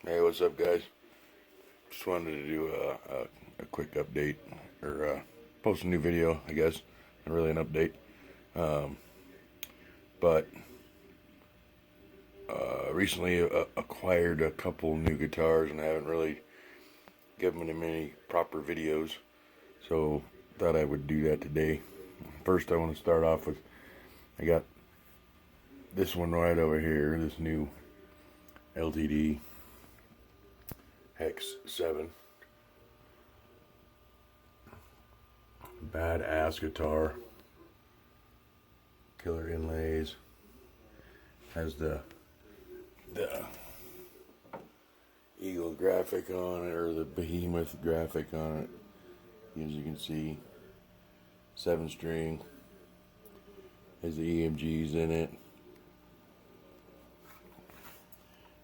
Hey, what's up, guys? Just wanted to do a quick update, or post a new video, I guess. Not really an update. Um, but recently acquired a couple new guitars, and I haven't really given them any proper videos. So thought I would do that today. First, I want to start off with, I got this one right over here, this new LTD HEX7. Badass guitar. Killer inlays. Has the eagle graphic on it, or the behemoth graphic on it. As you can see, 7-string. Has the EMGs in it.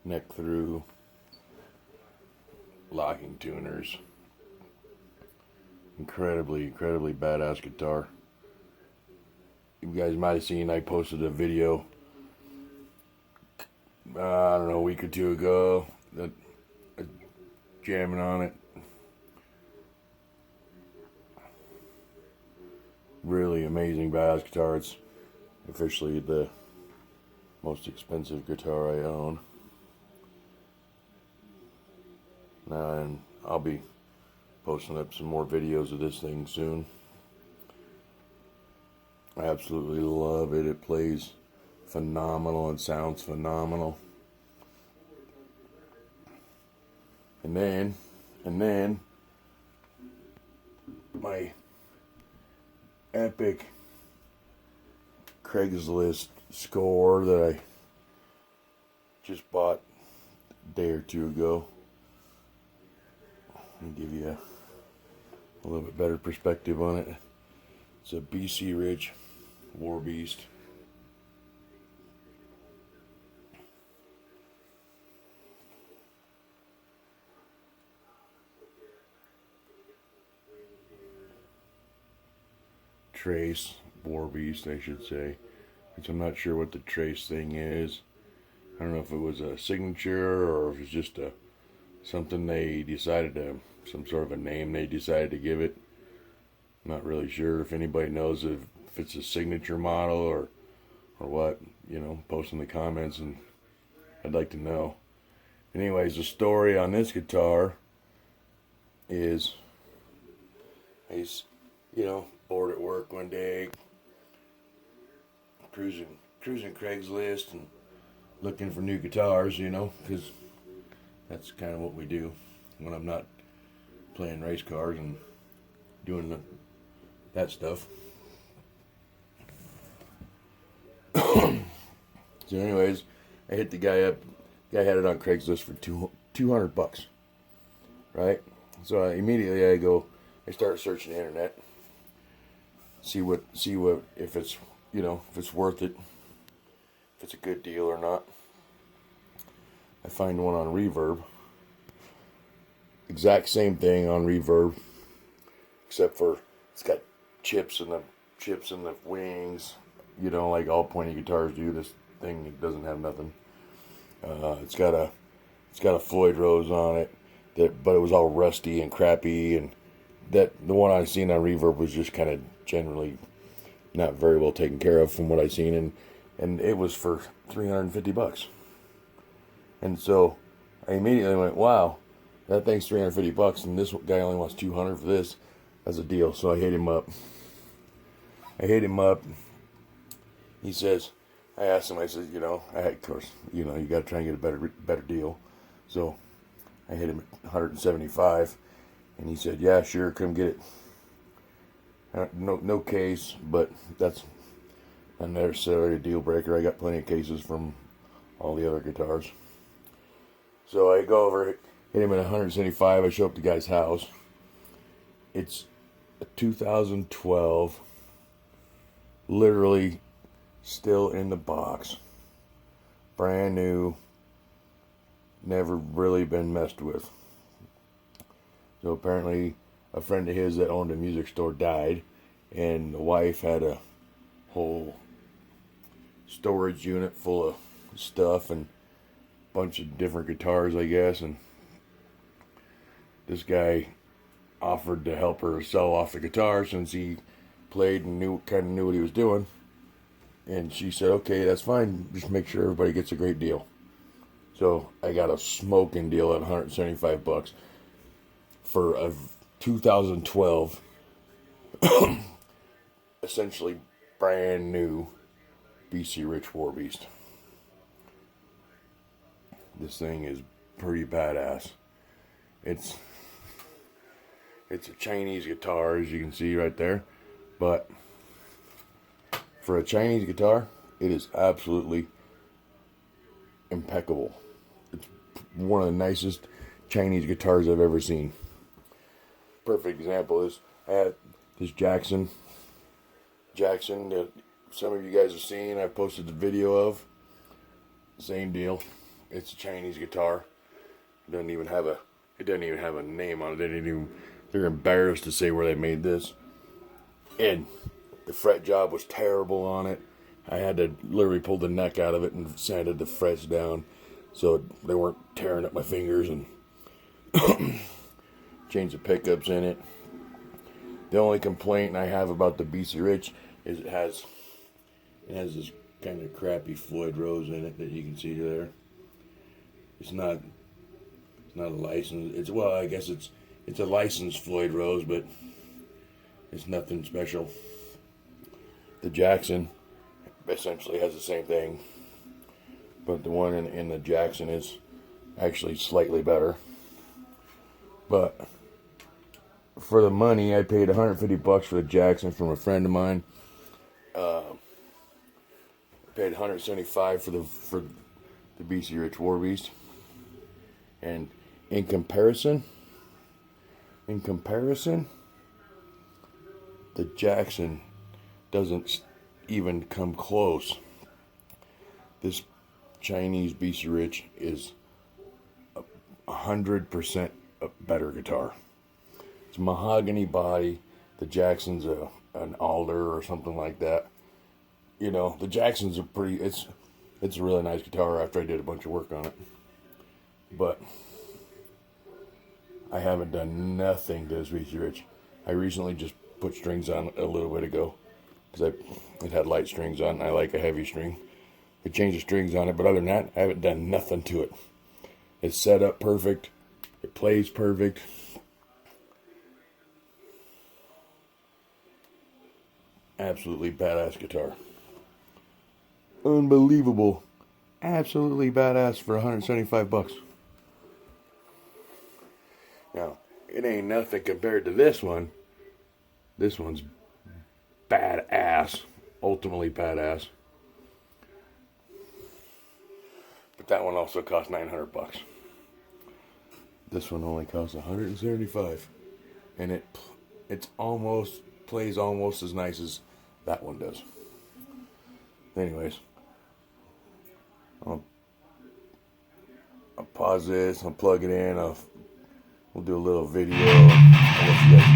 Neck through. Locking tuners. Incredibly badass guitar. You guys might have seen I posted a video, I don't know, a week or two ago, that jamming on it. Really amazing badass guitar. It's officially the most expensive guitar I own. And I'll be posting up some more videos of this thing soon. I absolutely love it. It plays phenomenal and sounds phenomenal. And then my epic Craigslist score that I just bought a day or two ago. Let me give you a little bit better perspective on it. It's a B.C.RICH War Beast. Trace War Beast, I should say. Which I'm not sure what the trace thing is. I don't know if it was a signature or if it's just something they decided to, some sort of a name they decided to give it. I'm not really sure. If anybody knows if it's a signature model or what, post in the comments, and I'd like to know. Anyways, the story on this guitar is, I bored at work one day, cruising Craigslist and looking for new guitars, because that's kind of what we do when I'm not playing race cars and doing that stuff. So anyways, I hit the guy up. Guy had it on Craigslist for $200, right? So immediately I start searching the internet, see what if it's if it's worth it, if it's a good deal or not. I find one on Reverb. Exact same thing on Reverb, except for it's got chips in the wings, like all pointy guitars do. This thing, it doesn't have nothing. It's got a Floyd Rose on it, but it was all rusty and crappy, and the one I seen on Reverb was just kind of generally not very well taken care of from what I seen, and it was for $350. And so I immediately went, wow, that thing's $350, and this guy only wants $200 for this. That's a deal. So I hit him up. He says, I asked him, I said, of course, you got to try and get a better deal. So I hit him at $175, and he said, yeah, sure, come get it. No case, but that's not necessarily a deal breaker. I got plenty of cases from all the other guitars. So I go over, hit him at $175. I show up at the guy's house. It's a 2012, literally still in the box, brand new, never really been messed with. So apparently a friend of his that owned a music store died, and the wife had a whole storage unit full of stuff, and bunch of different guitars, I guess, and this guy offered to help her sell off the guitar since he played and knew what he was doing. And she said, okay, that's fine. Just make sure everybody gets a great deal. So I got a smoking deal at $175 for a 2012, essentially brand new B.C.RICH War Beast. This thing is pretty badass. It's a Chinese guitar, as you can see right there, but for a Chinese guitar, it is absolutely impeccable. It's one of the nicest Chinese guitars I've ever seen. Perfect example is I had this Jackson that some of you guys have seen. I posted the video of. Same deal. It's a Chinese guitar. It doesn't even have a name on it. They're embarrassed to say where they made this. And the fret job was terrible on it. I had to literally pull the neck out of it and sanded the frets down so they weren't tearing up my fingers, and changed the pickups in it. The only complaint I have about the B.C.RICH is it has this kind of crappy Floyd Rose in it that you can see there. It's not a licensed. I guess it's a licensed Floyd Rose, but it's nothing special. The Jackson essentially has the same thing, but the one in the Jackson is actually slightly better. But for the money, I paid $150 for the Jackson from a friend of mine. Paid $175 for the B.C.RICH War Beast, and in comparison, the Jackson doesn't even come close. This Chinese B.C.RICH is 100% a better guitar. It's mahogany body. The Jackson's an alder or something like that. You know, the Jackson's it's a really nice guitar after I did a bunch of work on it. But I haven't done nothing to this B.C.RICH. I recently just put strings on a little bit ago because it had light strings on. I like a heavy string. I changed the strings on it, but other than that, I haven't done nothing to it. It's set up perfect. It plays perfect. Absolutely badass guitar. Unbelievable. Absolutely badass for $175. Now, it ain't nothing compared to this one. This one's badass. Ultimately badass. But that one also cost $900. This one only costs $175. And it's plays almost as nice as that one does. Anyways, I'll pause this, I'll plug it in, we'll do a little video. I'll let you guys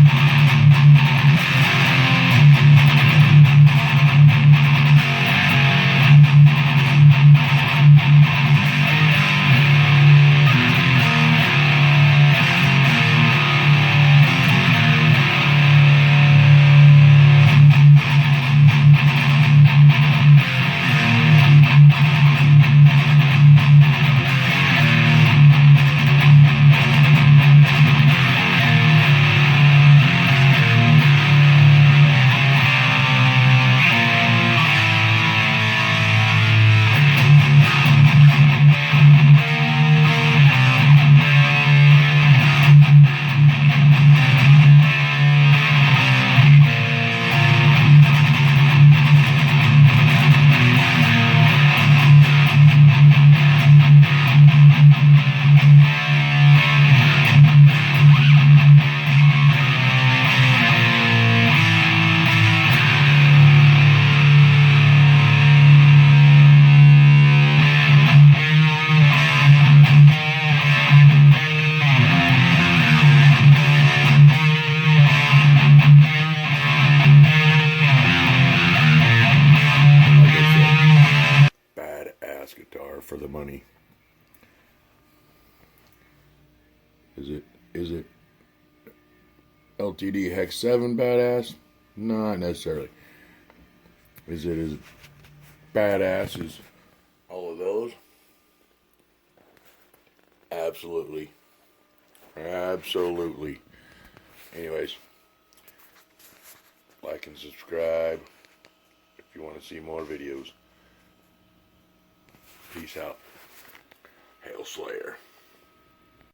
Is it LTD Hex7 badass? Not necessarily. Is it as badass as all of those? Absolutely. Absolutely. Anyways, like and subscribe if you want to see more videos. Peace out. Hail Slayer.